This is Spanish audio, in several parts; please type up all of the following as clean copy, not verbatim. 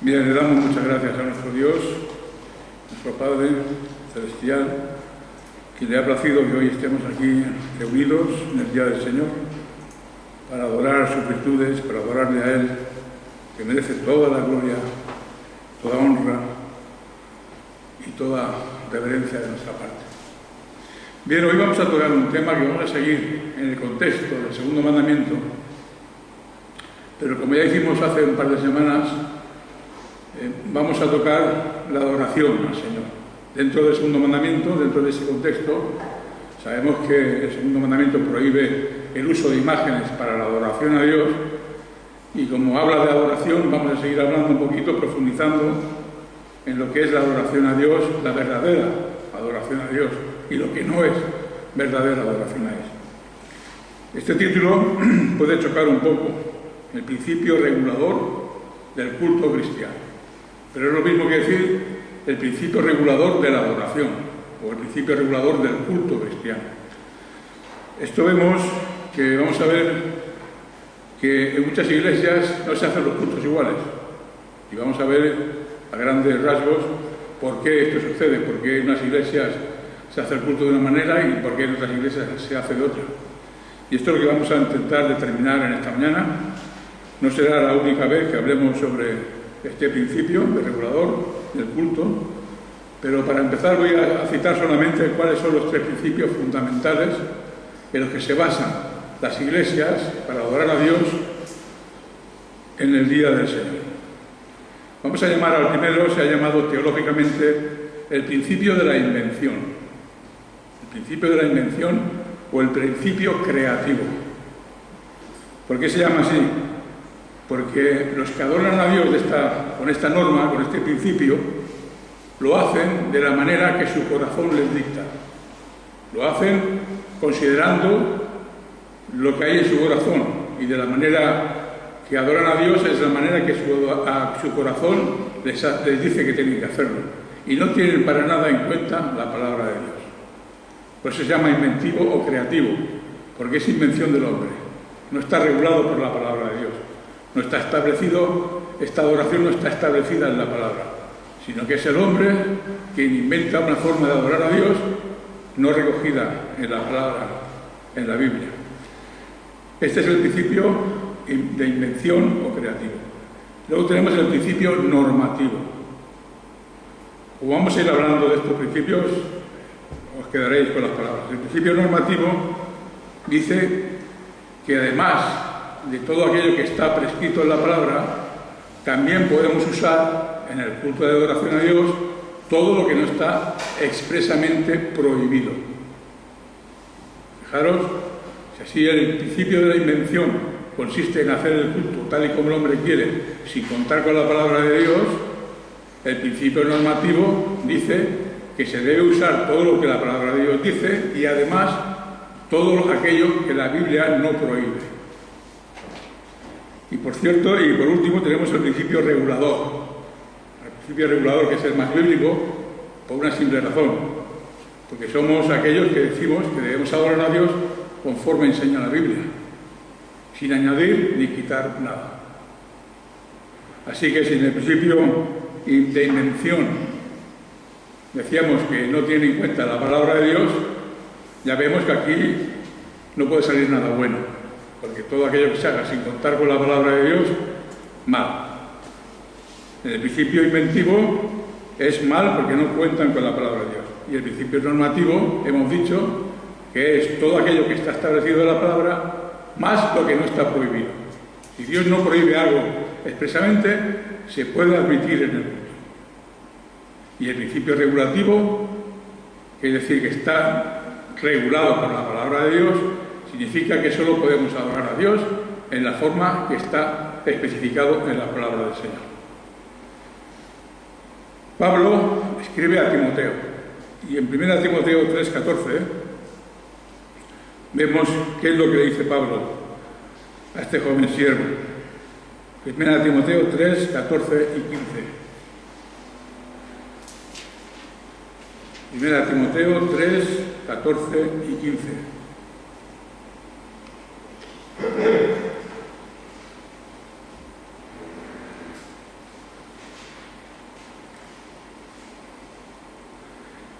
Bien, le damos muchas gracias a nuestro Dios, nuestro Padre Celestial, que le ha placido que hoy estemos aquí reunidos en el Día del Señor para adorar sus virtudes, para adorarle a Él, que merece toda la gloria, toda honra y toda reverencia de nuestra parte. Bien, hoy vamos a tocar un tema que vamos a seguir en el contexto del segundo mandamiento, pero como ya hicimos hace un par de semanas, vamos a tocar la adoración al Señor. Dentro del segundo mandamiento, dentro de ese contexto, sabemos que el segundo mandamiento prohíbe el uso de imágenes para la adoración a Dios, y como habla de adoración, vamos a seguir hablando un poquito, profundizando en lo que es la adoración a Dios, la verdadera adoración a Dios, y lo que no es verdadera adoración a Él. Este título puede chocar un poco: el principio regulador del culto cristiano. Pero es lo mismo que decir el principio regulador de la adoración o el principio regulador del culto cristiano. Esto vemos que vamos a ver que en muchas iglesias no se hacen los cultos iguales. Y vamos a ver a grandes rasgos por qué esto sucede, por qué en unas iglesias se hace el culto de una manera y por qué en otras iglesias se hace de otra. Y esto es lo que vamos a intentar determinar en esta mañana. No será la única vez que hablemos sobre este principio de regulador del culto, pero para empezar voy a citar solamente cuáles son los tres principios fundamentales en los que se basan las iglesias para adorar a Dios en el Día del Señor. Vamos a llamar al primero, se ha llamado teológicamente el principio de la invención. El principio de la invención o el principio creativo. ¿Por qué se llama así? Porque los que adoran a Dios con esta norma, con este principio, lo hacen de la manera que su corazón les dicta. Lo hacen considerando lo que hay en su corazón, y de la manera que adoran a Dios es la manera que su corazón les dice que tienen que hacerlo. Y no tienen para nada en cuenta la palabra de Dios. Por eso se llama inventivo o creativo, porque es invención del hombre. No está regulado por la palabra de Dios. No está establecido, esta adoración no está establecida en la palabra, sino que es el hombre quien inventa una forma de adorar a Dios no recogida en la palabra, en la Biblia. Este es el principio de invención o creativo. Luego tenemos el principio normativo. Como vamos a ir hablando de estos principios, os quedaréis con las palabras. El principio normativo dice que además de todo aquello que está prescrito en la palabra, también podemos usar en el culto de adoración a Dios todo lo que no está expresamente prohibido. Fijaros, si así el principio de la invención consiste en hacer el culto tal y como el hombre quiere, sin contar con la palabra de Dios, el principio normativo dice que se debe usar todo lo que la palabra de Dios dice y además todo aquello que la Biblia no prohíbe. Y por cierto, y por último, tenemos el principio regulador. El principio regulador, que es el más bíblico, por una simple razón. Porque somos aquellos que decimos que debemos adorar a Dios conforme enseña la Biblia, sin añadir ni quitar nada. Así que si en el principio de invención decíamos que no tiene en cuenta la palabra de Dios, ya vemos que aquí no puede salir nada bueno. Porque todo aquello que se haga sin contar con la palabra de Dios, mal. En el principio inventivo es mal porque no cuentan con la palabra de Dios. Y el principio normativo, hemos dicho, que es todo aquello que está establecido en la palabra, más lo que no está prohibido. Si Dios no prohíbe algo expresamente, se puede admitir en el culto. Y el principio regulativo, que es decir, que está regulado por la palabra de Dios, significa que solo podemos adorar a Dios en la forma que está especificado en la palabra del Señor. Pablo escribe a Timoteo, y en 1 Timoteo 3:14 vemos qué es lo que le dice Pablo a este joven siervo. 1 Timoteo 3:14 y 15. 1 Timoteo 3:14 y 15.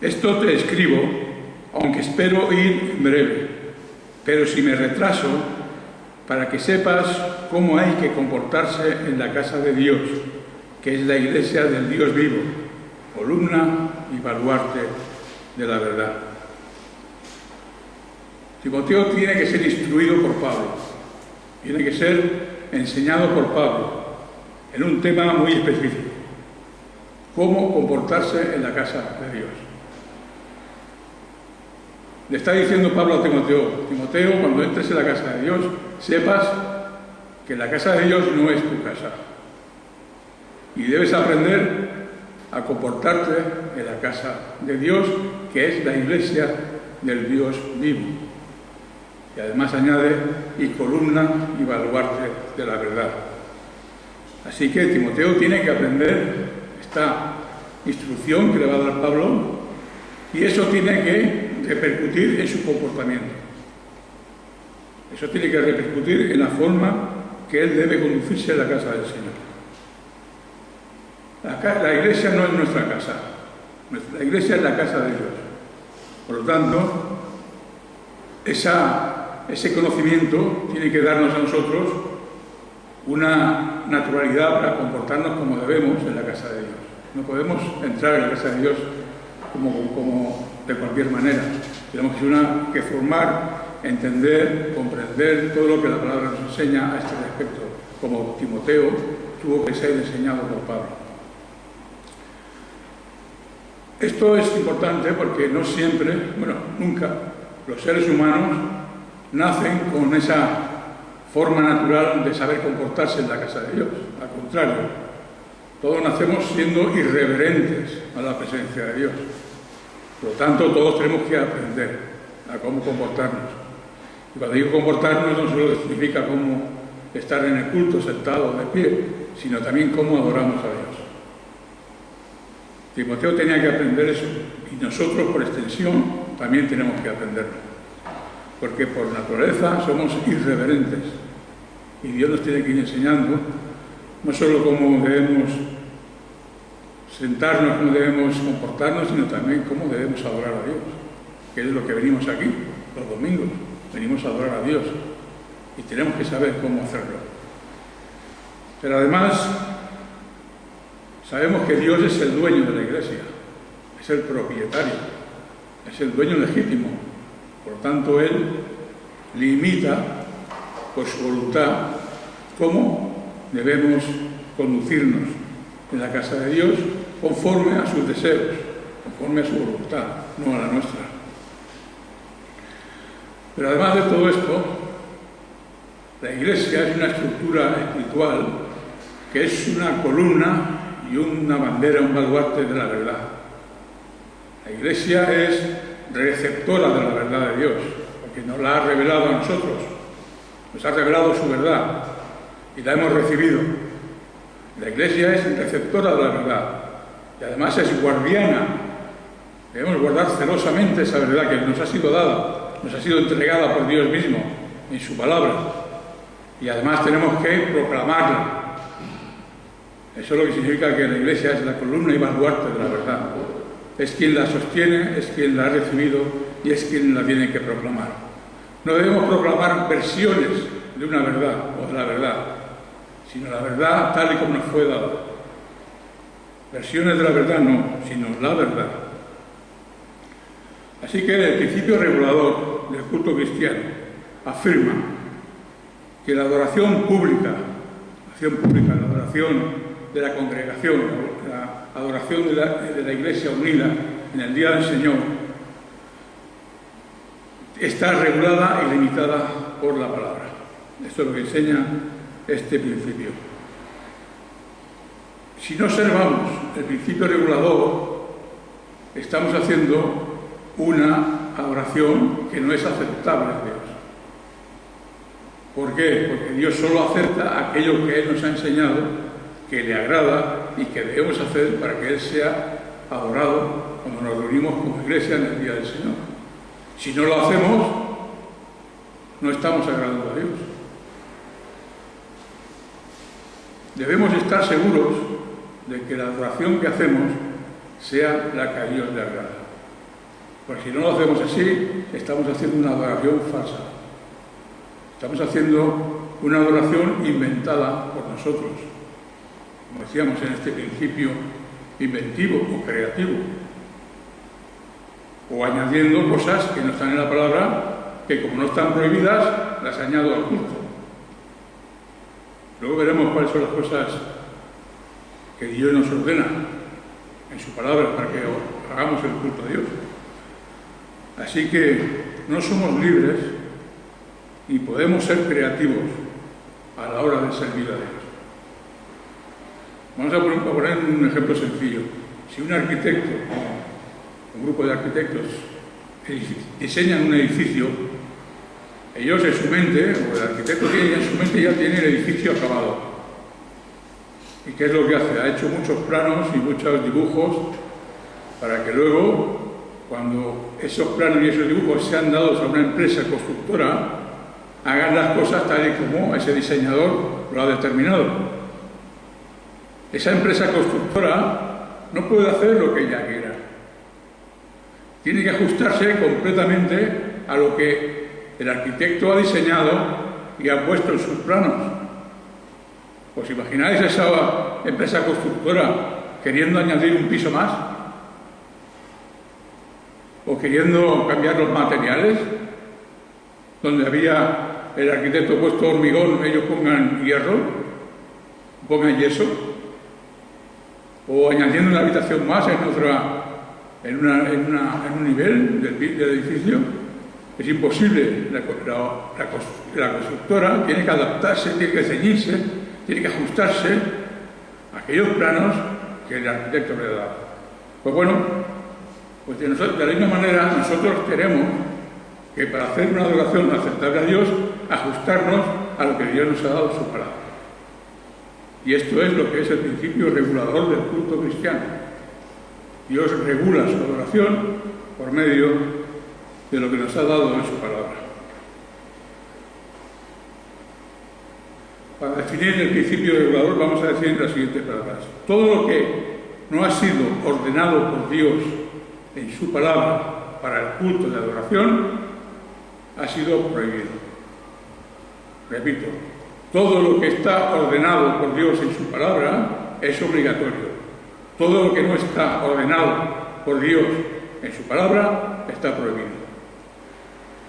Esto te escribo, aunque espero ir en breve, pero si me retraso, para que sepas cómo hay que comportarse en la casa de Dios, que es la iglesia del Dios vivo, columna y baluarte de la verdad. Timoteo tiene que ser instruido por Pablo, tiene que ser enseñado por Pablo en un tema muy específico: cómo comportarse en la casa de Dios. Le está diciendo Pablo a Timoteo: Timoteo, cuando entres en la casa de Dios, sepas que la casa de Dios no es tu casa. Y debes aprender a comportarte en la casa de Dios, que es la iglesia del Dios vivo. Y además añade: y columna y baluarte de la verdad. Así que Timoteo tiene que aprender esta instrucción que le va a dar Pablo, y eso tiene que repercutir en su comportamiento. Eso tiene que repercutir en la forma que él debe conducirse en la casa del Señor. La iglesia no es nuestra casa, la iglesia es la casa de Dios. Por lo tanto, ese conocimiento tiene que darnos a nosotros una naturalidad para comportarnos como debemos en la casa de Dios. No podemos entrar en la casa de Dios como de cualquier manera. Tenemos que formar, entender, comprender todo lo que la palabra nos enseña a este respecto, como Timoteo tuvo que ser enseñado por Pablo. Esto es importante porque no siempre, nunca, los seres humanos nacen con esa forma natural de saber comportarse en la casa de Dios. Al contrario, todos nacemos siendo irreverentes a la presencia de Dios. Por lo tanto, todos tenemos que aprender a cómo comportarnos. Y cuando digo comportarnos, no solo significa cómo estar en el culto sentado de pie, sino también cómo adoramos a Dios. Timoteo tenía que aprender eso, y nosotros, por extensión, también tenemos que aprenderlo. Porque por naturaleza somos irreverentes, y Dios nos tiene que ir enseñando no solo cómo debemos sentarnos, cómo debemos comportarnos, sino también cómo debemos adorar a Dios, que es lo que venimos aquí los domingos. Venimos a adorar a Dios y tenemos que saber cómo hacerlo. Pero además sabemos que Dios es el dueño de la iglesia, es el propietario, es el dueño legítimo. Por tanto, Él limita por su voluntad cómo debemos conducirnos en la casa de Dios conforme a sus deseos, conforme a su voluntad, no a la nuestra. Pero además de todo esto, la iglesia es una estructura espiritual que es una columna y una bandera, un baluarte de la verdad. La iglesia es receptora de la verdad de Dios, porque nos la ha revelado a nosotros, nos ha revelado su verdad y la hemos recibido. La iglesia es receptora de la verdad y además es guardiana. Debemos guardar celosamente esa verdad que nos ha sido dada, nos ha sido entregada por Dios mismo en su palabra, y además tenemos que proclamarla. Eso es lo que significa que la iglesia es la columna y baluarte de la verdad. Es quien la sostiene, es quien la ha recibido y es quien la tiene que proclamar. No debemos proclamar versiones de una verdad o de la verdad, sino la verdad tal y como nos fue dada. Versiones de la verdad no, sino la verdad. Así que el principio regulador del culto cristiano afirma que la adoración pública, la adoración de la congregación, la adoración de la iglesia unida en el día del Señor, está regulada y limitada por la palabra. Esto es lo que enseña este principio. Si no observamos el principio regulador, estamos haciendo una adoración que no es aceptable a Dios. ¿Por qué? Porque Dios solo acepta aquello que Él nos ha enseñado, que le agrada y que debemos hacer para que Él sea adorado cuando nos reunimos como iglesia en el día del Señor. Si no lo hacemos, no estamos agradando a Dios. Debemos estar seguros de que la adoración que hacemos sea la que a Dios le agrada. Porque si no lo hacemos así, estamos haciendo una adoración falsa. Estamos haciendo una adoración inventada por nosotros, como decíamos en este principio inventivo o creativo, o añadiendo cosas que no están en la palabra, que como no están prohibidas, las añado al culto. Luego veremos cuáles son las cosas que Dios nos ordena en su palabra para que hagamos el culto a Dios. Así que no somos libres y podemos ser creativos a la hora de servir a Dios. Vamos a poner un ejemplo sencillo. Si un arquitecto, un grupo de arquitectos, diseñan un edificio, ellos en su mente, o el arquitecto tiene en su mente ya tiene el edificio acabado. ¿Y qué es lo que hace? Ha hecho muchos planos y muchos dibujos para que luego, cuando esos planos y esos dibujos sean dados a una empresa constructora, hagan las cosas tal y como ese diseñador lo ha determinado. Esa empresa constructora no puede hacer lo que ella quiera. Tiene que ajustarse completamente a lo que el arquitecto ha diseñado y ha puesto en sus planos. ¿Os imagináis esa empresa constructora queriendo añadir un piso más? ¿O queriendo cambiar los materiales? Donde había el arquitecto puesto hormigón, ellos pongan hierro, pongan yeso. O añadiendo una habitación más en un nivel del edificio. Es imposible. La constructora tiene que adaptarse, tiene que ceñirse, tiene que ajustarse a aquellos planos que el arquitecto le da. Pues bueno, pues de la misma manera nosotros tenemos que para hacer una adoración aceptable a Dios, ajustarnos a lo que Dios nos ha dado en su palabra. Y esto es lo que es el principio regulador del culto cristiano. Dios regula su adoración por medio de lo que nos ha dado en su palabra. Para definir el principio regulador vamos a decir las siguientes palabras. Todo lo que no ha sido ordenado por Dios en su palabra para el culto de adoración ha sido prohibido. Repito, todo lo que está ordenado por Dios en su palabra es obligatorio. Todo lo que no está ordenado por Dios en su palabra está prohibido.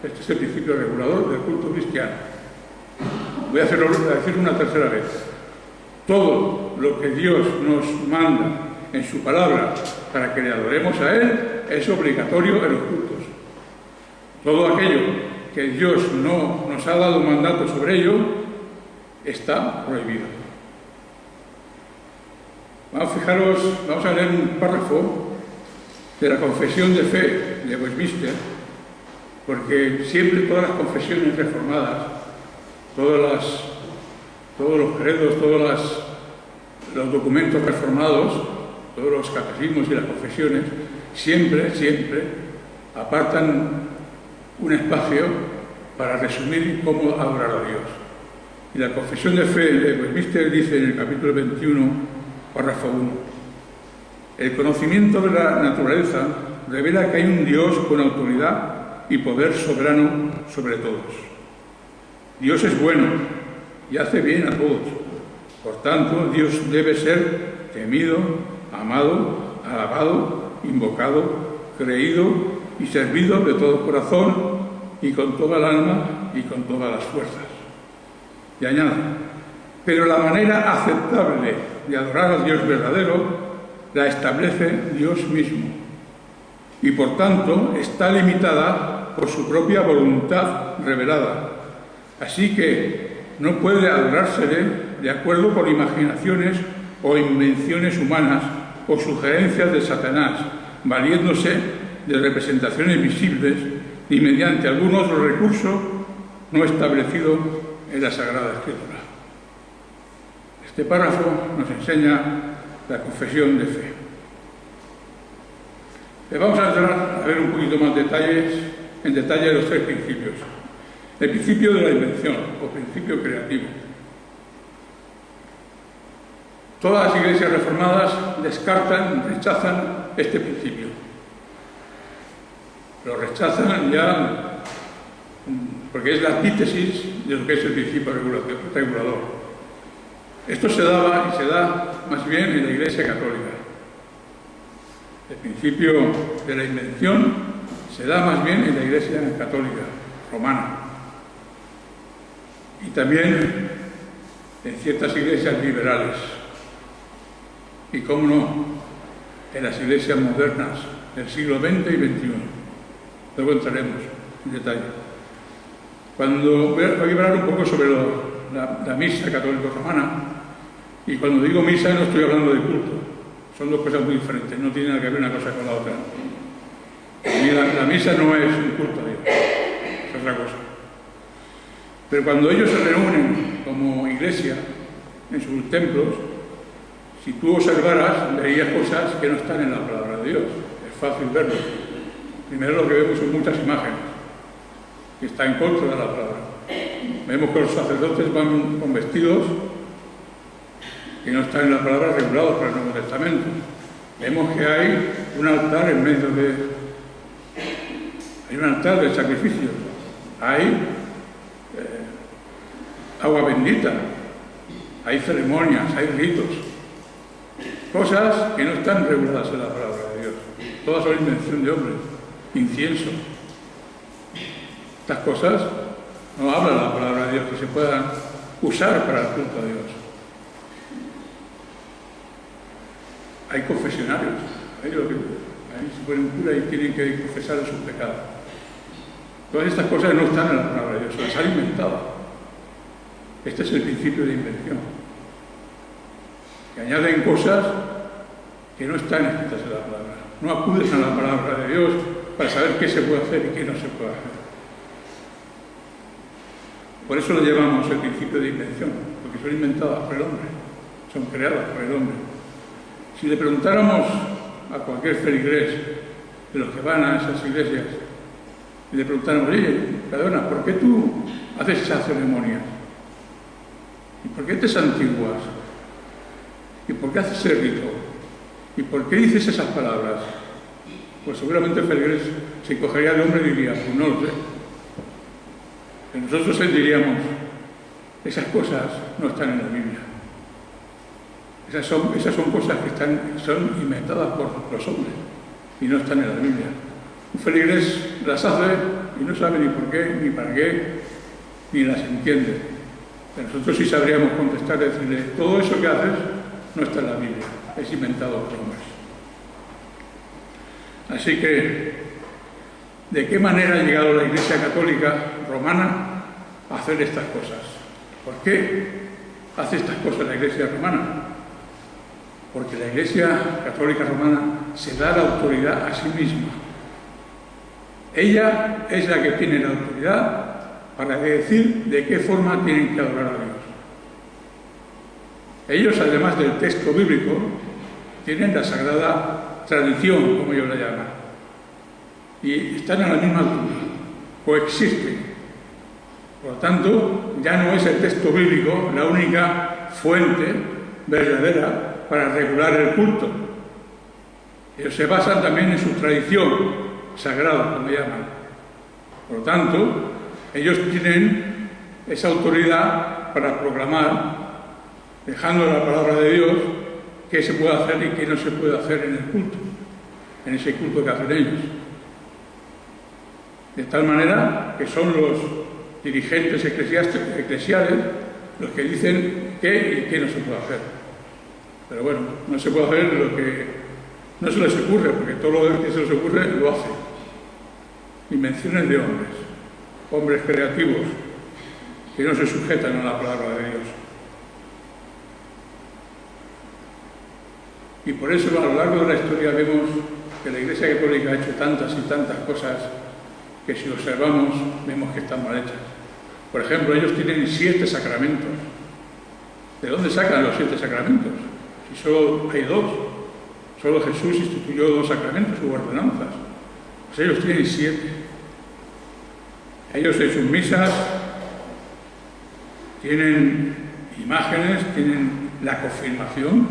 Este es el principio regulador del culto cristiano. Voy a decirlo una tercera vez. Todo lo que Dios nos manda en su palabra para que le adoremos a Él es obligatorio en los cultos. Todo aquello que Dios no nos ha dado mandato sobre ello está prohibido. Vamos a leer un párrafo de la Confesión de Fe de Westminster, porque siempre todas las confesiones reformadas, todos los credos, todos los documentos reformados, todos los catecismos y las confesiones, siempre apartan un espacio para resumir cómo adorar a Dios. Y la Confesión de Fe de Westminster dice en el capítulo 21, párrafo 1, el conocimiento de la naturaleza revela que hay un Dios con autoridad y poder soberano sobre todos. Dios es bueno y hace bien a todos. Por tanto, Dios debe ser temido, amado, alabado, invocado, creído y servido de todo corazón y con toda el alma y con todas las fuerzas. Y añade, pero la manera aceptable de adorar al Dios verdadero la establece Dios mismo y por tanto está limitada por su propia voluntad revelada. Así que no puede adorársele de acuerdo con imaginaciones o invenciones humanas o sugerencias de Satanás, valiéndose de representaciones visibles ni mediante algún otro recurso no establecido en la Sagrada Escritura. Este párrafo nos enseña la confesión de fe. Vamos a entrar a ver un poquito más en detalle los tres principios. El principio de la invención o principio creativo. Todas las iglesias reformadas rechazan este principio. Lo rechazan ya porque es la antítesis de lo que es el principio regulador. Esto se daba y se da más bien en la Iglesia Católica. El principio de la invención se da más bien en la Iglesia Católica Romana. Y también en ciertas iglesias liberales. Y, cómo no, en las iglesias modernas del siglo XX y XXI. Luego entraremos en detalle. Voy a hablar un poco sobre la misa católico-romana, y cuando digo misa no estoy hablando de culto. Son dos cosas muy diferentes, no tiene nada que ver una cosa con la otra. La misa no es un culto a Dios, es otra cosa. Pero cuando ellos se reúnen como iglesia en sus templos, si tú observaras, verías cosas que no están en la palabra de Dios. Es fácil verlo. Primero lo que vemos son muchas imágenes, que están en contra de la palabra. Vemos que los sacerdotes van con vestidos que no están en la palabra regulados por el Nuevo Testamento. Vemos que hay un altar en medio de... Hay un altar de sacrificios. Hay agua bendita. Hay ceremonias, hay ritos. Cosas que no están reguladas en la palabra de Dios. Todas son invención de hombres. Incienso. Estas cosas no habla la palabra de Dios que se puedan usar para el culto a Dios. Hay confesionarios, ahí se ponen cura y tienen que confesar sus pecados. Todas estas cosas no están en la palabra de Dios, se las han inventado. Este es el principio de invención. Que añaden cosas que no están escritas en la palabra. No acuden a la palabra de Dios para saber qué se puede hacer y qué no se puede hacer. Por eso lo llamamos el principio de invención, porque son inventadas por el hombre, son creadas por el hombre. Si le preguntáramos a cualquier feligrés de los que van a esas iglesias, y le preguntáramos, oye, perdona, ¿por qué tú haces esas ceremonias? ¿Y por qué te santiguas? ¿Y por qué haces ese rito? ¿Y por qué dices esas palabras? Pues seguramente el feligrés se cogería de hombre y diría, pues no lo sé. Pero nosotros diríamos, esas cosas no están en la Biblia. Esas son cosas que son inventadas por los hombres y no están en la Biblia. Un feligrés las hace y no sabe ni por qué, ni para qué, ni las entiende. Pero nosotros sí sabríamos contestar y decirle, todo eso que haces no está en la Biblia, es inventado por hombres. Así que, ¿de qué manera ha llegado la Iglesia Católica Romana a hacer estas cosas? ¿Por qué hace estas cosas la Iglesia Romana? Porque la Iglesia Católica Romana se da la autoridad a sí misma. Ella es la que tiene la autoridad para decir de qué forma tienen que adorar a Dios. Ellos, además del texto bíblico, tienen la sagrada tradición, como ellos la llaman, y están a la misma altura, coexisten. Por lo tanto, ya no es el texto bíblico la única fuente verdadera para regular el culto. Ellos se basan también en su tradición sagrada, como llaman. Por lo tanto, ellos tienen esa autoridad para proclamar, dejando la palabra de Dios, qué se puede hacer y qué no se puede hacer en el culto, en ese culto que hacen ellos. De tal manera que son los dirigentes eclesiales los que dicen qué y qué no se puede hacer. Pero bueno, no se puede hacer lo que no se les ocurre, porque todo lo que se les ocurre lo hacen. Invenciones de hombres creativos, que no se sujetan a la palabra de Dios. Y por eso a lo largo de la historia vemos que la Iglesia Católica ha hecho tantas y tantas cosas que si observamos vemos que están mal hechas. Por ejemplo, ellos tienen 7 sacramentos. ¿De dónde sacan los 7 sacramentos? Si solo hay 2. Solo Jesús instituyó 2 sacramentos u ordenanzas. Pues ellos tienen 7. Ellos en sus misas tienen imágenes, tienen la confirmación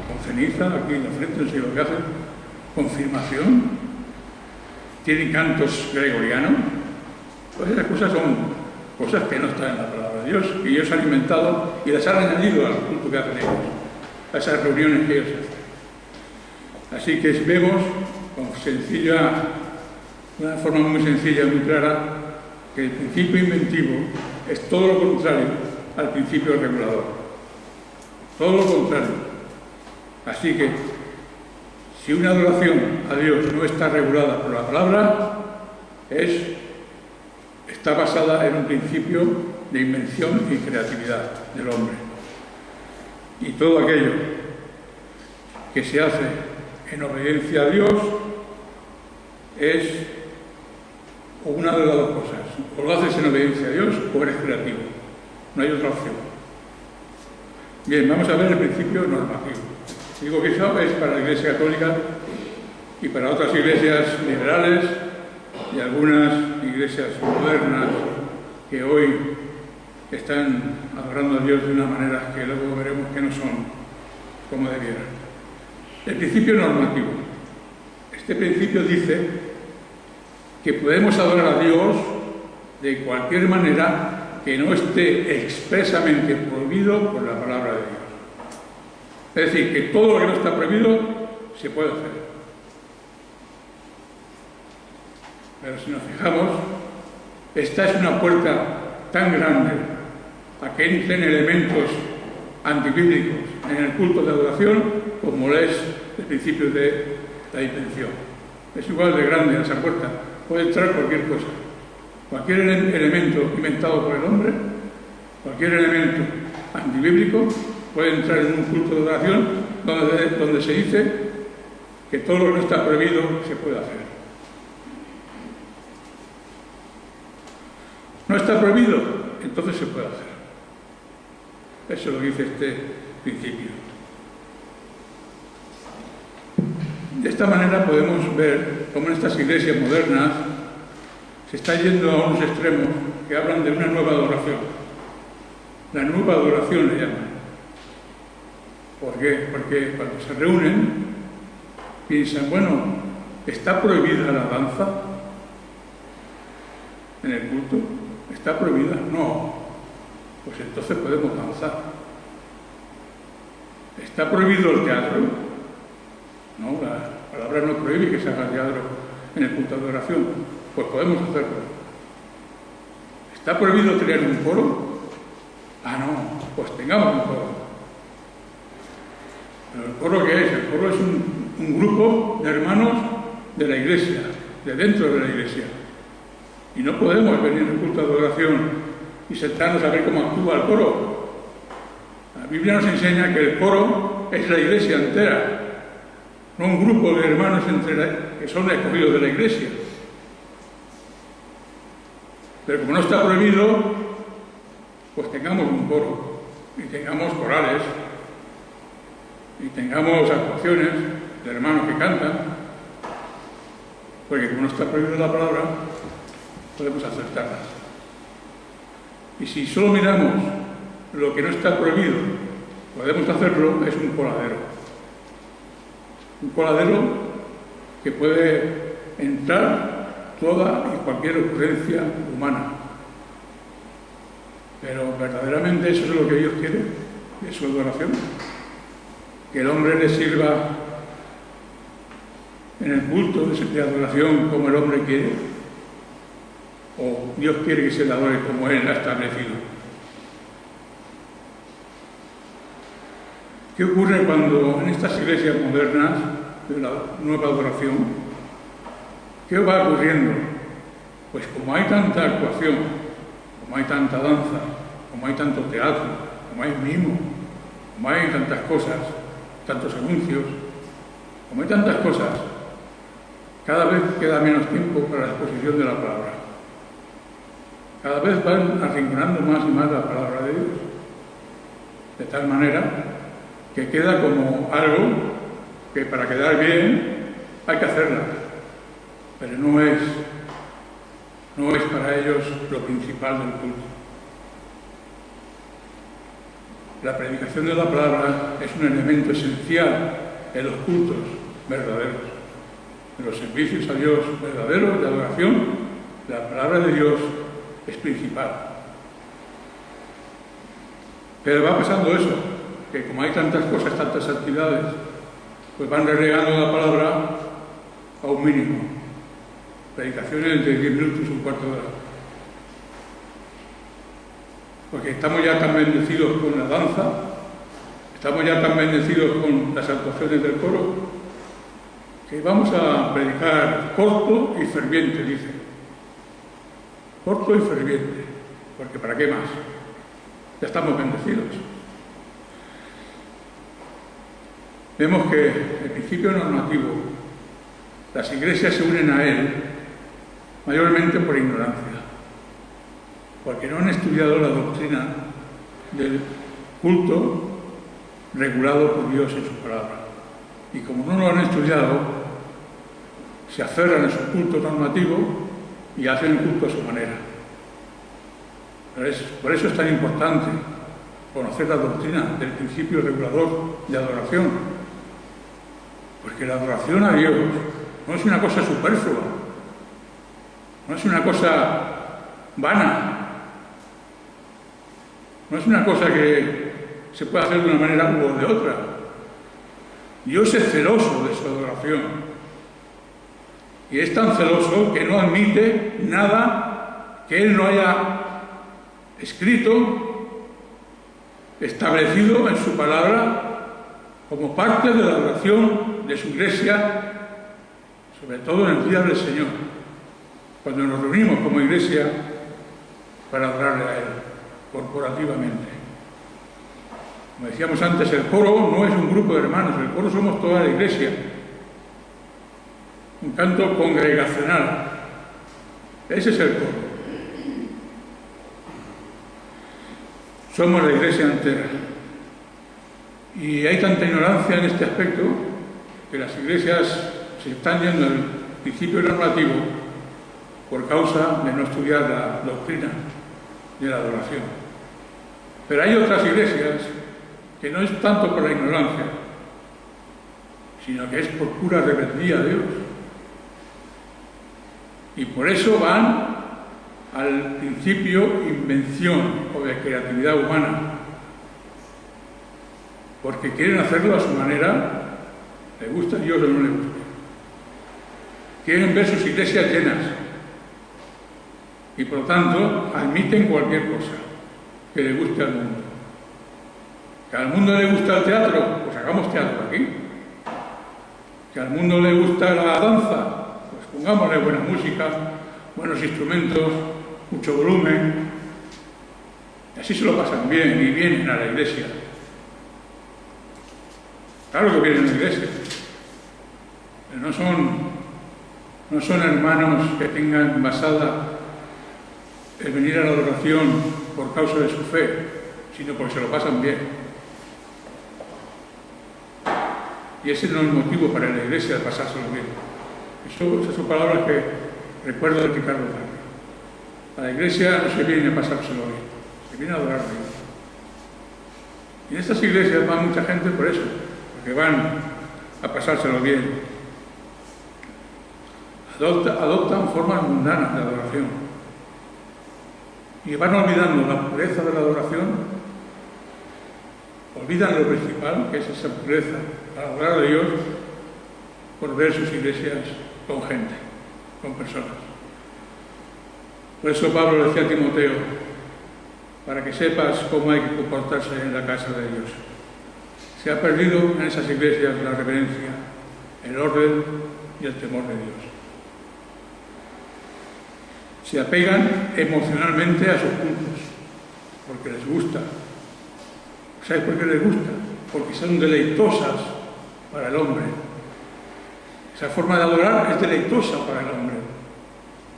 con ceniza aquí en la frente, no sé lo que hacen. confirmación, tienen cantos gregorianos. Pues esas cosas son cosas que no están en la palabra de Dios, que ellos han inventado y las han añadido al culto que hacen ellos, a esas reuniones que ellos hacen. Así que vemos con una forma muy sencilla y muy clara, que el principio inventivo es todo lo contrario al principio regulador. Todo lo contrario. Así que, si una adoración a Dios no está regulada por la palabra, está basada en un principio de invención y creatividad del hombre. Y todo aquello que se hace en obediencia a Dios es una de las dos cosas. O lo haces en obediencia a Dios o eres creativo. No hay otra opción. Bien, vamos a ver el principio normativo. Digo que eso es para la Iglesia Católica y para otras iglesias liberales y algunas iglesias modernas que hoy están adorando a Dios de una manera que luego veremos que no son como debieran. El principio normativo. Este principio dice que podemos adorar a Dios de cualquier manera que no esté expresamente prohibido por la palabra de Dios. Es decir, que todo lo que no está prohibido se puede hacer. Pero si nos fijamos, esta es una puerta tan grande a que entren elementos antibíblicos en el culto de adoración como es el principio de la intención. Es igual de grande esa puerta. Puede entrar cualquier cosa. Cualquier elemento inventado por el hombre, cualquier elemento antibíblico puede entrar en un culto de adoración donde se dice que todo lo que no está prohibido se puede hacer. No está prohibido, entonces se puede hacer. Eso lo dice este principio. De esta manera podemos ver cómo en estas iglesias modernas se está yendo a unos extremos que hablan de una nueva adoración. La nueva adoración le llaman. ¿Por qué? Porque cuando se reúnen piensan, bueno, ¿está prohibida la danza en el culto? ¿Está prohibida? No. Pues entonces podemos danzar. ¿Está prohibido el teatro? No, la palabra no prohíbe que se haga teatro en el culto de adoración. Pues podemos hacerlo. ¿Está prohibido tener un coro? Ah, no, pues tengamos un coro. ¿Pero el coro qué es? El coro es un grupo de hermanos de la iglesia, de dentro de la iglesia. Y no podemos venir al culto de adoración y sentarnos a ver cómo actúa el coro. La Biblia nos enseña que el coro es la iglesia entera, no un grupo de hermanos que son escogidos de la iglesia. Pero como no está prohibido, pues tengamos un coro, y tengamos corales, y tengamos actuaciones de hermanos que cantan, porque como no está prohibido la palabra, podemos aceptarlas. Y si solo miramos lo que no está prohibido, podemos hacerlo, es un coladero. Un coladero que puede entrar toda y cualquier ocurrencia humana. Pero verdaderamente eso es lo que Dios quiere, de su adoración. Que el hombre le sirva en el culto de adoración como el hombre quiere, o Dios quiere que se le adore como Él ha establecido. ¿Qué ocurre cuando en estas iglesias modernas de la nueva adoración, qué va ocurriendo? Pues como hay tanta actuación, como hay tanta danza, como hay tanto teatro, como hay mimo, como hay tantas cosas, tantos anuncios, como hay tantas cosas, cada vez queda menos tiempo para la exposición de la palabra. Cada vez van arrinconando más y más la palabra de Dios, de tal manera que queda como algo que para quedar bien hay que hacerla, pero no es para ellos lo principal del culto. La predicación de la palabra es un elemento esencial en los cultos verdaderos. En los servicios a Dios verdaderos de adoración, la palabra de Dios es principal. Pero va pasando eso, que como hay tantas cosas, tantas actividades, pues van relegando la palabra a un mínimo. Predicaciones de 10 minutos, un cuarto de hora. Porque estamos ya tan bendecidos con la danza, estamos ya tan bendecidos con las actuaciones del coro, que vamos a predicar corto y ferviente, dice. Corto y ferviente, porque ¿para qué más? Ya estamos bendecidos. Vemos que el principio normativo, las iglesias se unen a él mayormente por ignorancia, porque no han estudiado la doctrina del culto regulado por Dios en su palabra. Y como no lo han estudiado, se aferran a su culto normativo y hacen el culto a su manera. Por eso es tan importante conocer la doctrina del principio regulador de adoración, porque la adoración a Dios no es una cosa superflua, no es una cosa vana, no es una cosa que se puede hacer de una manera u de otra. Dios es celoso de su adoración y es tan celoso que no admite nada que Él no haya escrito, establecido en su palabra como parte de la adoración de su iglesia, sobre todo en el día del Señor, cuando nos reunimos como iglesia para adorarle a Él corporativamente. Como decíamos antes, el coro no es un grupo de hermanos, el coro somos toda la iglesia. Un canto congregacional. Ese es el coro. Somos la iglesia entera. Y hay tanta ignorancia en este aspecto que las iglesias se están yendo al principio normativo por causa de no estudiar la doctrina de la adoración. Pero hay otras iglesias que no es tanto por la ignorancia, sino que es por pura rebeldía a Dios. Y por eso van al principio invención o de creatividad humana, porque quieren hacerlo a su manera, le gusta a Dios o no le gusta. Quieren ver sus iglesias llenas y por lo tanto admiten cualquier cosa que le guste al mundo. Que al mundo le gusta el teatro, pues hagamos teatro aquí. Que al mundo le gusta la danza, pues pongámosle buena música, buenos instrumentos, mucho volumen. Y así se lo pasan bien y vienen a la iglesia. Claro que vienen a la iglesia, pero no son hermanos que tengan basada el venir a la adoración por causa de su fe, sino porque se lo pasan bien. Y ese no es el motivo para la iglesia de pasárselo bien. Esas son palabras que recuerdo de Ricardo García. A la iglesia no se viene a pasárselo bien, se viene a adorar a Dios. Y en estas iglesias va mucha gente por eso, porque van a pasárselo bien. Adoptan formas mundanas de adoración. Y van olvidando la pureza de la adoración, olvidan lo principal, que es esa pureza, para adorar a Dios, por ver sus iglesias con gente, con personas. Por eso Pablo decía a Timoteo, para que sepas cómo hay que comportarse en la casa de Dios. Se ha perdido en esas iglesias la reverencia, el orden y el temor de Dios. Se apegan emocionalmente a sus cultos, porque les gusta. ¿Sabes por qué les gusta? Porque son deleitosas para el hombre. Esa forma de adorar es deleitosa para el hombre,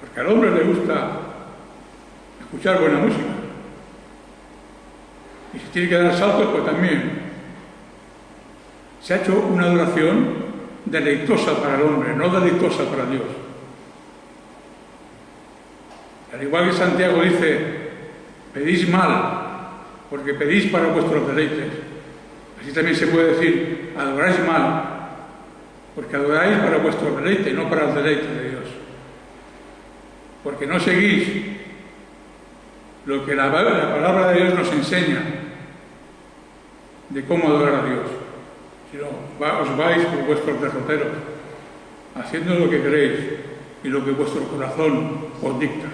porque al hombre le gusta escuchar buena música. Y si tiene que dar saltos, pues también. Se ha hecho una adoración deleitosa para el hombre, no deleitosa para Dios. Al igual que Santiago dice, pedís mal, porque pedís para vuestros deleites. Así también se puede decir, adoráis mal, porque adoráis para vuestro deleite, no para el deleite de Dios. Porque no seguís lo que la palabra de Dios nos enseña de cómo adorar a Dios, sino os vais por vuestros derroteros, haciendo lo que queréis y lo que vuestro corazón os dicta.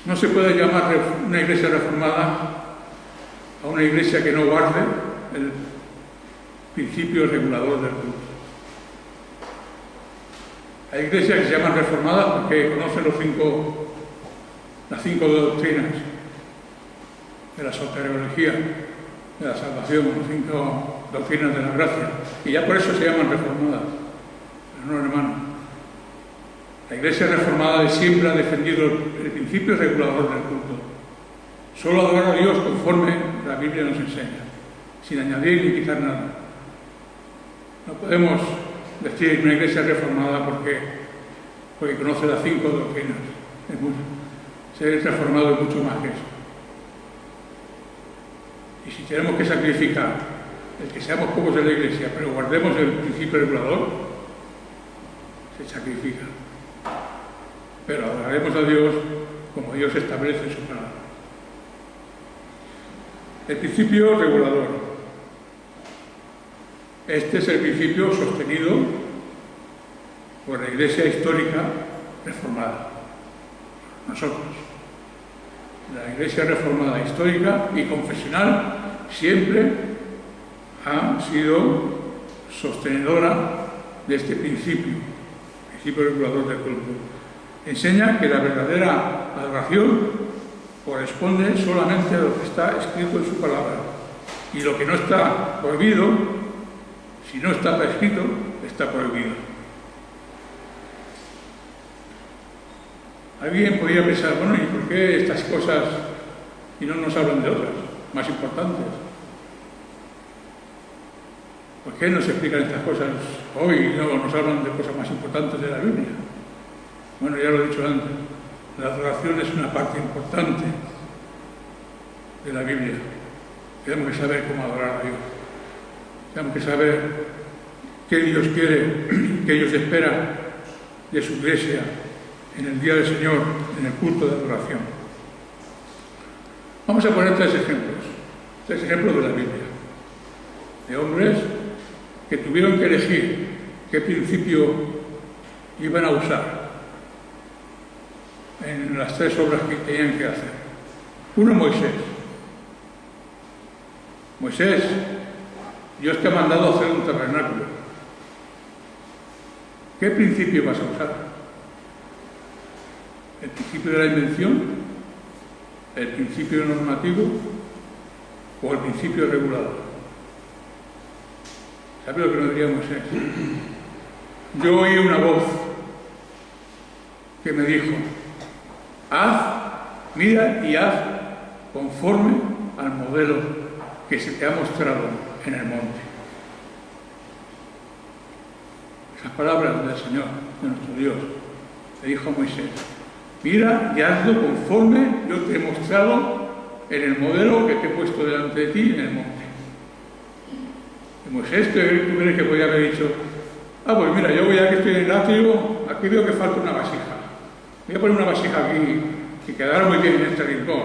No se puede llamar una iglesia reformada a una iglesia que no guarde el principio regulador del culto. Hay iglesias que se llaman reformadas porque conocen las cinco doctrinas de la soteriología, de la salvación, las 5 doctrinas de la gracia, y ya por eso se llaman reformadas. Pero no, hermano. La iglesia reformada siempre ha defendido el principio regulador del culto. Solo adorar a Dios conforme la Biblia nos enseña, sin añadir ni quitar nada. No podemos decir una iglesia reformada porque conoce las 5 doctrinas. Ser reformado es mucho más que eso. Y si tenemos que sacrificar el que seamos pocos en la iglesia, pero guardemos el principio regulador, se sacrifica. Pero adoraremos a Dios como Dios establece en su palabra. El principio regulador. Este es el principio sostenido por la Iglesia histórica reformada. Nosotros. La Iglesia reformada histórica y confesional siempre ha sido sostenedora de este principio regulador del culto. Enseña que la verdadera adoración corresponde solamente a lo que está escrito en su palabra. Y lo que no está prohibido, si no está escrito, está prohibido. Alguien podría pensar, bueno, ¿y por qué estas cosas y no nos hablan de otras, más importantes? ¿Por qué no se explican estas cosas hoy y no nos hablan de cosas más importantes de la Biblia? Bueno, ya lo he dicho antes, la adoración es una parte importante de la Biblia. Tenemos que saber cómo adorar a Dios. Tenemos que saber qué Dios quiere, qué Dios espera de su iglesia en el día del Señor, en el culto de adoración. Vamos a poner 3 ejemplos de la Biblia, de hombres que tuvieron que elegir qué principio iban a usar en las 3 obras que tenían que hacer. Uno, Moisés. Moisés, Dios te ha mandado a hacer un tabernáculo. ¿Qué principio vas a usar? ¿El principio de la invención? ¿El principio normativo? ¿O el principio regulador? ¿Sabe lo que nos diría Moisés? Yo oí una voz que me dijo: mira y haz conforme al modelo que se te ha mostrado en el monte. Esas palabras del Señor, de nuestro Dios, le dijo a Moisés: mira y hazlo conforme yo te he mostrado en el modelo que te he puesto delante de ti en el monte. Y Moisés, ¿tú crees que podía haber dicho: pues mira, yo ya que estoy en el atrio, aquí veo que falta una vasija. Voy a poner una vasija aquí, que quedará muy bien en este rincón.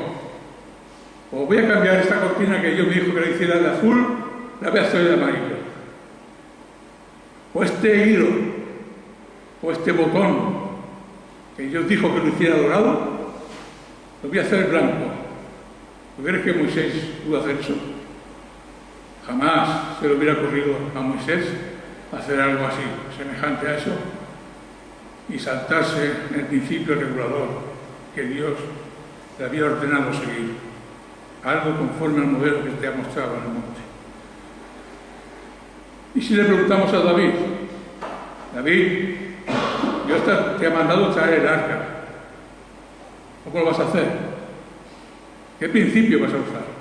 O voy a cambiar esta cortina que Dios me dijo que la hiciera de azul, la voy a hacer de amarillo. O este hilo, o este botón, que Dios dijo que lo hiciera dorado, lo voy a hacer blanco. ¿Tú crees que Moisés pudo hacer eso? Jamás se le hubiera ocurrido a Moisés hacer algo así, semejante a eso, y saltarse el principio regulador que Dios le había ordenado seguir, algo conforme al modelo que te ha mostrado en el monte. Y si le preguntamos a David: David, Dios te ha mandado traer el arca, ¿cómo lo vas a hacer? ¿Qué principio vas a usar?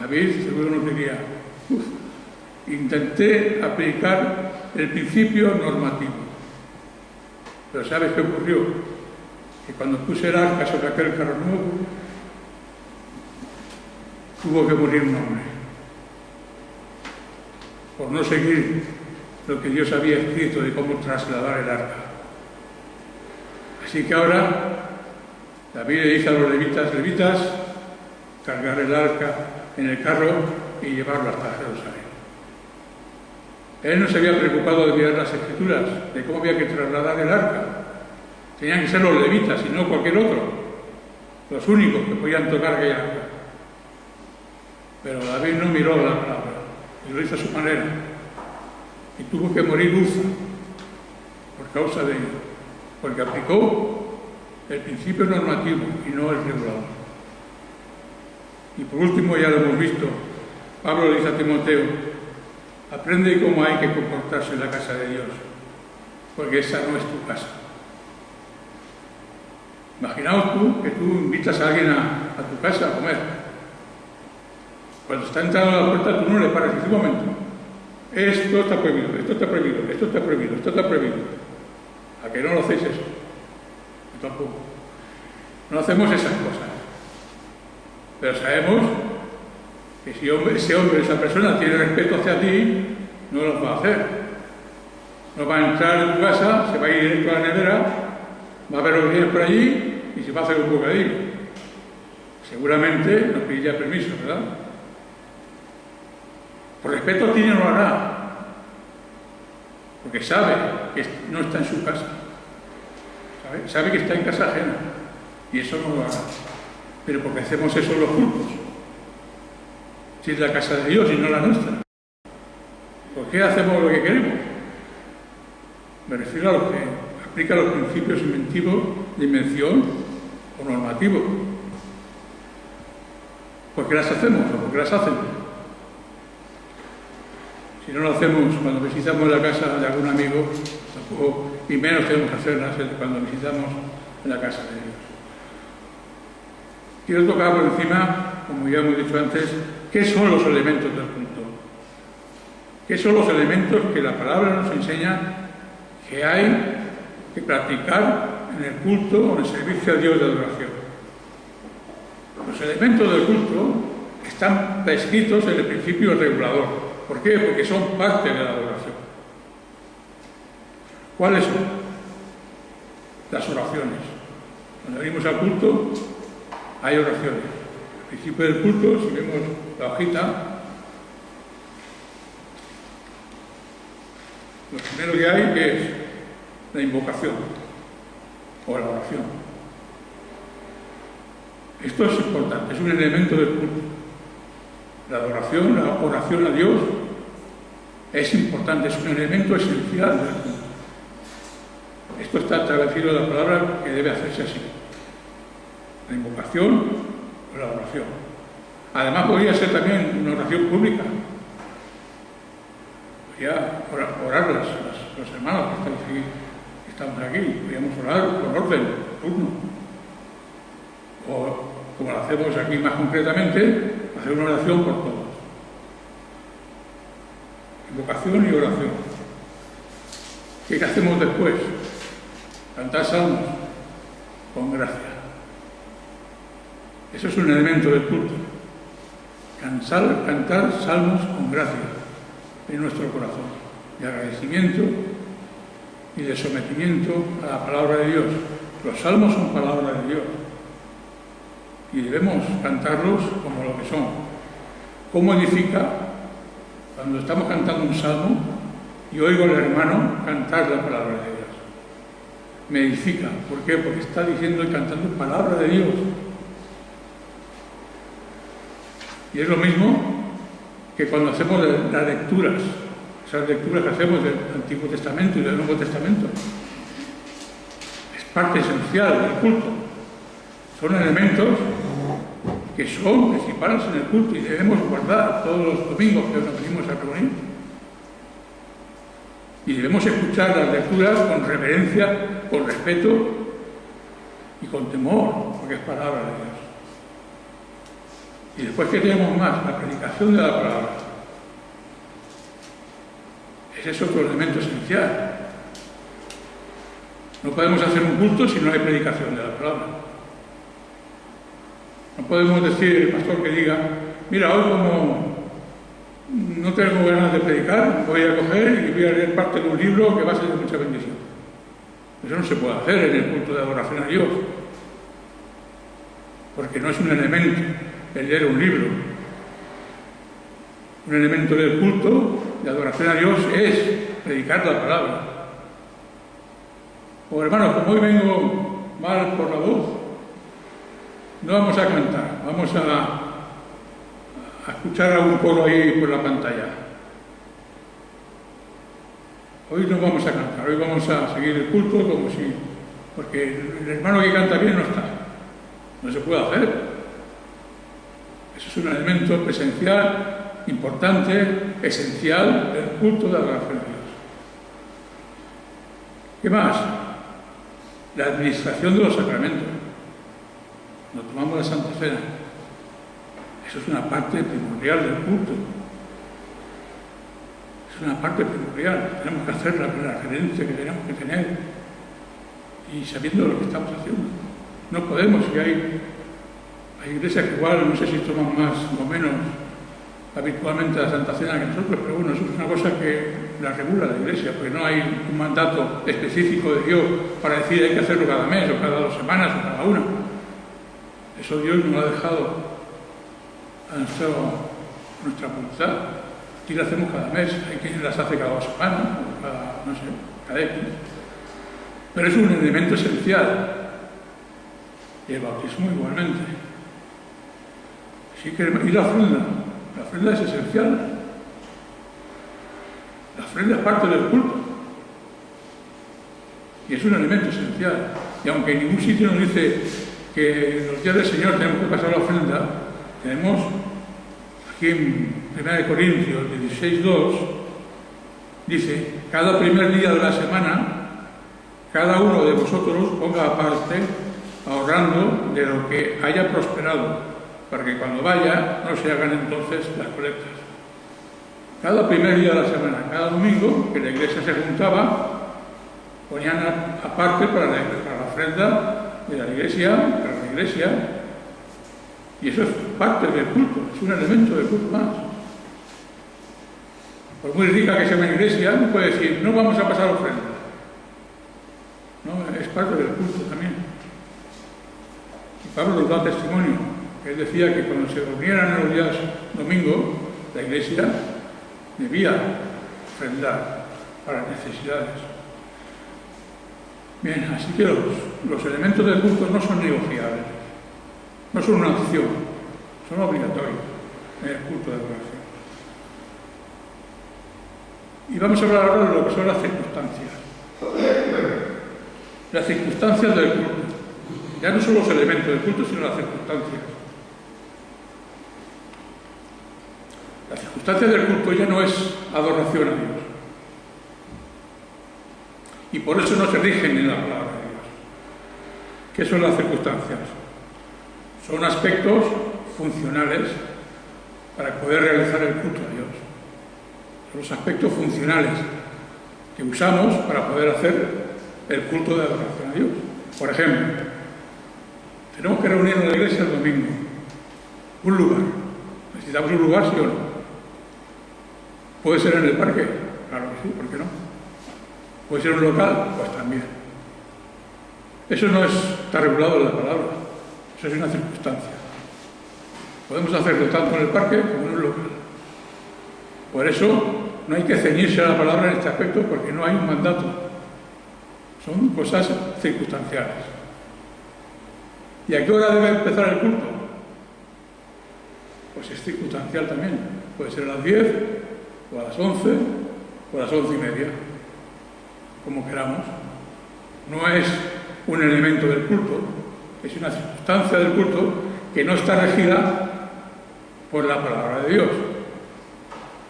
David seguro nos diría: intenté aplicar el principio normativo. Pero ¿sabes qué ocurrió? Que cuando puse el arca sobre aquel carro nuevo, tuvo que morir un hombre. por no seguir lo que Dios había escrito de cómo trasladar el arca. Así que ahora David le dice a los levitas, cargar el arca en el carro y llevarlo hasta Jerusalén. Él no se había preocupado de mirar las escrituras, de cómo había que trasladar el arca. Tenían que ser los levitas y no cualquier otro, los únicos que podían tocar aquella arca. Pero David no miró la palabra y lo hizo a su manera. Y tuvo que morir Uza por causa de ello, porque aplicó el principio normativo y no el regulador. Y por último, ya lo hemos visto, Pablo le dice a Timoteo: aprende cómo hay que comportarse en la casa de Dios, porque esa no es tu casa. Imaginaos tú que tú invitas a alguien a tu casa a comer. Cuando está entrando a la puerta, tú no le paras y dices: un momento, esto está prohibido, esto está prohibido, esto está prohibido, esto está prohibido. ¿A que no lo hacéis eso? Yo tampoco. No hacemos esas cosas. Pero sabemos que si ese hombre, esa persona tiene respeto hacia ti, no lo va a hacer. No va a entrar en tu casa, se va a ir directo a la nevera, va a ver lo que tienes por allí y se va a hacer un bocadillo. Seguramente nos pediría permiso, ¿verdad? Por respeto a ti no lo hará, porque sabe que no está en su casa, sabe que está en casa ajena, y eso no lo hará. Pero porque hacemos eso en los cultos, si es la casa de Dios y no la nuestra. ¿Por qué hacemos lo que queremos? Me refiero a lo que aplica los principios inventivos de invención o normativos. ¿Por qué las hacemos o por qué las hacen? Si no lo hacemos cuando visitamos la casa de algún amigo, tampoco, y menos tenemos que hacerlas cuando visitamos la casa de Dios. Quiero tocar por encima, como ya hemos dicho antes, qué son los elementos del culto. ¿Qué son los elementos que la palabra nos enseña que hay que practicar en el culto o en el servicio a Dios de adoración? Los elementos del culto están prescritos en el principio regulador. ¿Por qué? Porque son parte de la adoración. ¿Cuáles son? Las oraciones. Cuando venimos al culto, hay oraciones. Al principio del culto, si vemos la hojita, lo primero que hay es la invocación o la oración. Esto es importante, es un elemento del culto. La adoración, la oración a Dios es importante, es un elemento esencial del culto. Esto está establecido en la palabra que debe hacerse así. La invocación o la oración. Además podría ser también una oración pública. Podría orar los hermanos que estamos aquí. Podríamos orar por orden, turno. O, como lo hacemos aquí más concretamente, hacer una oración por todos. Invocación y oración. ¿Qué hacemos después? Cantar salmos con gracia. Eso es un elemento del culto. Cantar salmos con gracia en nuestro corazón, de agradecimiento y de sometimiento a la palabra de Dios. Los salmos son palabra de Dios y debemos cantarlos como lo que son. ¿Cómo edifica? Cuando estamos cantando un salmo y oigo al hermano cantar la palabra de Dios. Me edifica. ¿Por qué? Porque está diciendo y cantando palabra de Dios. Y es lo mismo que cuando hacemos las lecturas, esas lecturas que hacemos del Antiguo Testamento y del Nuevo Testamento. Es parte esencial del culto. Son elementos que son principales en el culto y debemos guardar todos los domingos que nos venimos a reunir. Y debemos escuchar las lecturas con reverencia, con respeto y con temor, porque es palabra de Dios. Y después, ¿qué tenemos más? La predicación de la palabra. Ese es otro elemento esencial. No podemos hacer un culto si no hay predicación de la palabra. No podemos decir, el pastor que diga, mira, hoy no tengo ganas de predicar, voy a coger y voy a leer parte de un libro que va a ser de mucha bendición. Eso no se puede hacer en el culto de adoración a Dios, porque no es un elemento el leer un libro. Un elemento del culto de adoración a Dios es predicar la palabra. O hermanos, como hoy vengo mal por la voz, no vamos a cantar, vamos a escuchar algún coro ahí por la pantalla. Hoy no vamos a cantar, hoy vamos a seguir el culto como si... porque el hermano que canta bien no está. No se puede hacer. Eso es un elemento presencial, importante, esencial del culto de adoración a Dios. ¿Qué más? La administración de los sacramentos. Nos tomamos la Santa Cena. Eso es una parte primordial del culto. Es una parte primordial. Tenemos que hacerla con la reverencia que tenemos que tener y sabiendo lo que estamos haciendo. No podemos, si hay iglesias que igual, no sé si toman más o menos habitualmente la Santa Cena que nosotros, pero bueno, eso es una cosa que la regula la Iglesia, porque no hay un mandato específico de Dios para decir hay que hacerlo cada mes, o cada 2 semanas, o cada una. Eso Dios nos lo ha dejado a nuestra voluntad. Aquí lo hacemos cada mes, hay quien las hace cada 2 semanas, o cada, no sé, cada X. Pero es un elemento esencial. Y el bautismo igualmente. Sí que, y la ofrenda es esencial. La ofrenda es parte del culto. Y es un elemento esencial. Y aunque en ningún sitio nos dice que en los días del Señor tenemos que pasar la ofrenda, tenemos aquí en 1 Corintios 16:2, dice, cada primer día de la semana, cada uno de vosotros ponga aparte, ahorrando de lo que haya prosperado, para que cuando vaya no se hagan entonces las colectas. Cada primer día de la semana, cada domingo que la iglesia se juntaba, ponían aparte para la ofrenda de la iglesia, para la iglesia, y eso es parte del culto, es un elemento del culto más. Por muy rica que sea una iglesia, no puede decir, no vamos a pasar ofrenda. No, es parte del culto también. Y Pablo nos da testimonio, que él decía que cuando se reunieran en los días domingos, la iglesia debía ofrendar para necesidades. Bien, así que los elementos del culto no son negociables, no son una opción, son obligatorios en el culto de adoración. Y vamos a hablar ahora de lo que son las circunstancias. Las circunstancias del culto. Ya no son los elementos del culto, sino las circunstancias. Las circunstancias del culto ya no es adoración a Dios. Y por eso no se rigen en la palabra de Dios. ¿Qué son las circunstancias? Son aspectos funcionales para poder realizar el culto a Dios. Son los aspectos funcionales que usamos para poder hacer el culto de adoración a Dios. Por ejemplo, tenemos que reunirnos en la iglesia el domingo. Un lugar. ¿Necesitamos un lugar, sí o no? ¿Puede ser en el parque? Claro que sí, ¿por qué no? ¿Puede ser un local? Pues también. Eso no está regulado en la palabra. Eso es una circunstancia. Podemos hacerlo tanto en el parque como en un local. Por eso no hay que ceñirse a la palabra en este aspecto, porque no hay un mandato. Son cosas circunstanciales. ¿Y a qué hora debe empezar el culto? Pues es circunstancial también. Puede ser a las 10, o a las 11, o a las 11:30, como queramos. No es un elemento del culto, es una circunstancia del culto que no está regida por la palabra de Dios.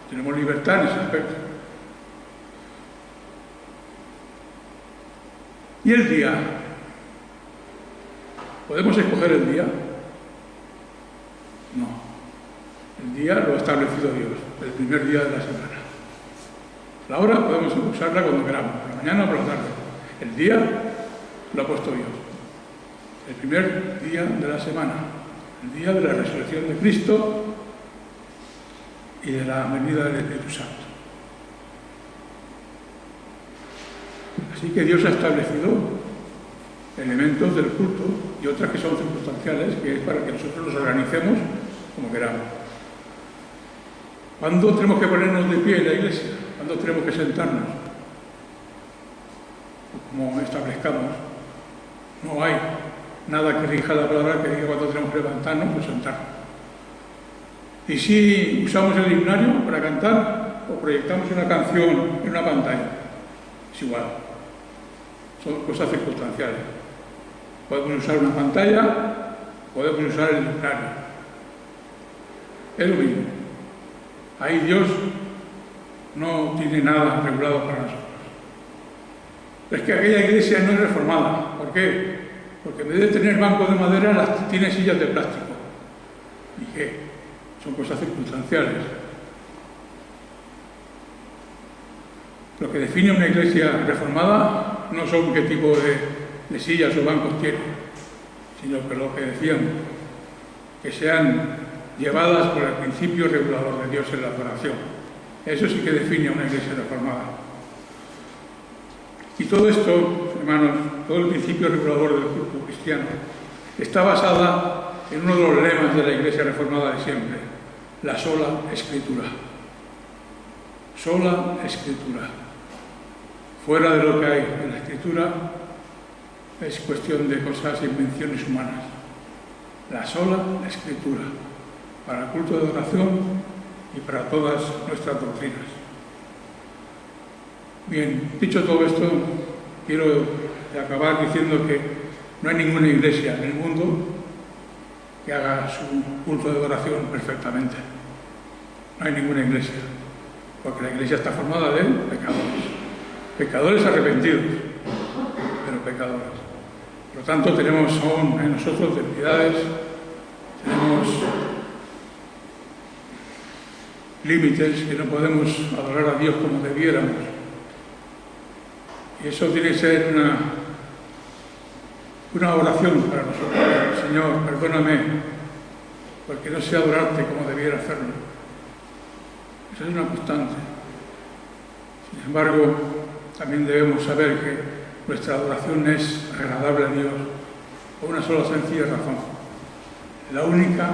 Tenemos libertad en ese aspecto. ¿Y el día? ¿Podemos escoger el día? No. El día lo ha establecido Dios, el primer día de la semana. La hora podemos usarla cuando queramos, por la mañana o por la tarde. El día lo ha puesto Dios. El primer día de la semana, el día de la resurrección de Cristo, y de la venida del Espíritu Santo. Así que Dios ha establecido elementos del culto y otras que son circunstanciales, que es para que nosotros nos organicemos como queramos. ¿Cuándo tenemos que ponernos de pie en la iglesia? ¿Cuándo tenemos que sentarnos? Como establezcamos. No hay nada que rija la palabra que diga cuándo tenemos que levantarnos o sentarnos. Y si usamos el himnario para cantar o proyectamos una canción en una pantalla, es igual. Son cosas circunstanciales. Podemos usar una pantalla, podemos usar el himnario. Es lo mismo. Ahí Dios no tiene nada regulado para nosotros. Es que aquella iglesia no es reformada. ¿Por qué? Porque en vez de tener bancos de madera, tiene sillas de plástico. ¿Y qué? Son cosas circunstanciales. Lo que define una iglesia reformada no son qué tipo de sillas o bancos tiene, sino que lo que decíamos, que sean llevadas por el principio regulador de Dios en la adoración. Eso sí que define a una iglesia reformada. Y todo esto, hermanos, todo el principio regulador del culto cristiano, está basada en uno de los lemas de la iglesia reformada de siempre: la sola escritura. Sola escritura. Fuera de lo que hay en la escritura es cuestión de cosas e invenciones humanas. La sola escritura, para el culto de adoración y para todas nuestras doctrinas. Bien, dicho todo esto, quiero acabar diciendo que no hay ninguna iglesia en el mundo que haga su culto de adoración perfectamente. No hay ninguna iglesia, porque la iglesia está formada de pecadores. Pecadores arrepentidos, pero pecadores. Por lo tanto, tenemos aún en nosotros debilidades, tenemos límites, que no podemos adorar a Dios como debiéramos. Y eso tiene que ser una oración para nosotros. Señor, perdóname, porque no sé adorarte como debiera hacerlo. Eso es una constante. Sin embargo, también debemos saber que nuestra adoración es agradable a Dios por una sola sencilla razón. La única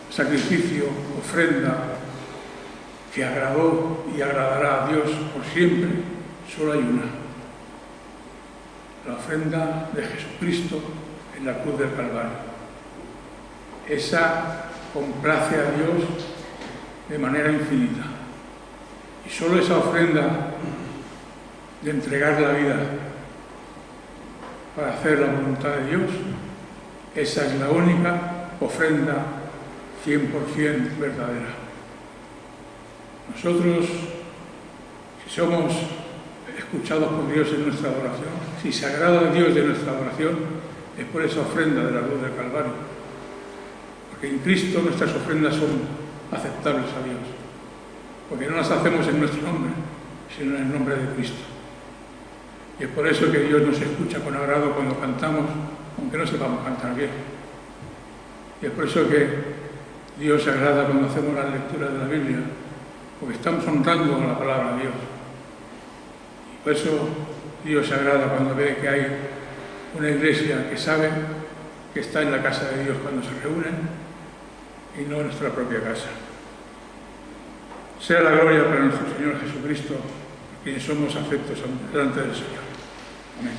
sacrificio, ofrenda que agradó y agradará a Dios por siempre, solo hay una. La ofrenda de Jesucristo en la cruz del Calvario. Esa complace a Dios de manera infinita. Y solo esa ofrenda de entregar la vida para hacer la voluntad de Dios, esa es la única ofrenda 100% verdadera. Nosotros, si somos escuchados por Dios en nuestra adoración, si se agrada a Dios de nuestra adoración, es por esa ofrenda de la cruz del Calvario. Porque en Cristo nuestras ofrendas son aceptables a Dios. Porque no las hacemos en nuestro nombre, sino en el nombre de Cristo. Y es por eso que Dios nos escucha con agrado cuando cantamos, aunque no sepamos cantar bien. Y es por eso que Dios se agrada cuando hacemos las lecturas de la Biblia, porque estamos honrando la palabra de Dios. Y por eso Dios se agrada cuando ve que hay una iglesia que sabe que está en la casa de Dios cuando se reúnen y no en nuestra propia casa. Sea la gloria para nuestro Señor Jesucristo, quienes somos afectos delante del Señor. Amén.